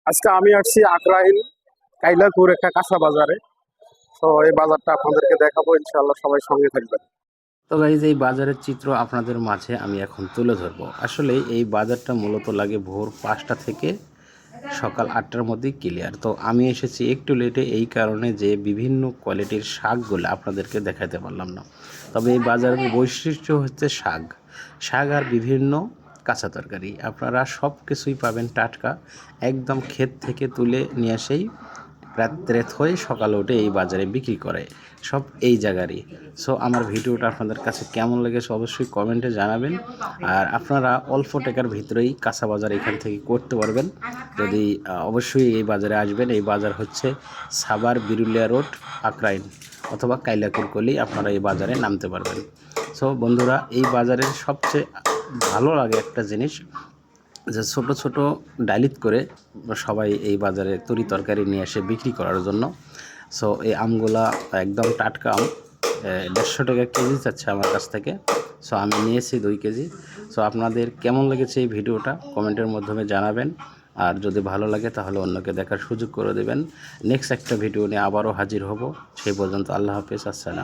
আজকে আমি আসছি আকরাইল কাইলাপুর একটা কাঁচা বাজারে। তো এই বাজারটা আপনাদেরকে দেখাবো, ইনশাআল্লাহ সবাই সঙ্গে থাকবেন। তো গাইজ এই বাজারের চিত্র আপনাদের মাঝে আমি এখন তুলে ধরবো। আসলে এই বাজারটা মূলত লাগে ভোর 5টা থেকে সকাল 8টার মধ্যেই ক্লিয়ার। তো আমি এসেছি একটু লেটে এই কারণে যে বিভিন্ন কোয়ালিটির শাকগুলো আপনাদেরকে দেখাতে পারলাম না। তবে এই বাজারের বৈশিষ্ট্য হচ্ছে শাক শাক আর বিভিন্ন কাঁচা তরকারি আপনারা সব কিছুই পাবেন টাটকা, একদম ক্ষেত থেকে তুলে নিয়ে এসেই রাত্রে থয়ে সকালে উঠে এই বাজারে বিক্রি করে, সব এই জায়গারই। সো আমার ভিডিওটা আপনাদের কাছে কেমন লেগেছে অবশ্যই কমেন্টে জানাবেন। আর আপনারা অল্প টাকার ভিতরেই কাঁচা বাজার এখান থেকে করতে পারবেন যদি অবশ্যই এই বাজারে আসবেন। এই বাজার হচ্ছে সাভার বিরুলিয়া রোড আকরাইল অথবা কাইলাকুর করলেই আপনারা এই বাজারে নামতে পারবেন। সো বন্ধুরা, এই বাজারের সবচেয়ে ভালো লাগে একটা জিনিস যে ছোট ছোট ডালিত করে সবাই এই বাজারে তরি তরকারি নিয়ে এসে বিক্রি করার জন্য। সো এই আমগুলা একদম টাটকা আম, 150 টাকা কেজি যাচ্ছে আমার কাছ থেকে। সো আমি নিয়েছি 2 কেজি। সো আপনাদের কেমন লেগেছে এই ভিডিওটা কমেন্টের মাধ্যমে জানাবেন। আর যদি ভালো লাগে তাহলে অন্যকে দেখার সুযোগ করে দেবেন। নেক্সট একটা ভিডিও নিয়ে আবারও হাজির হব। সেই পর্যন্ত আল্লাহ হাফেজ, আসসালাম।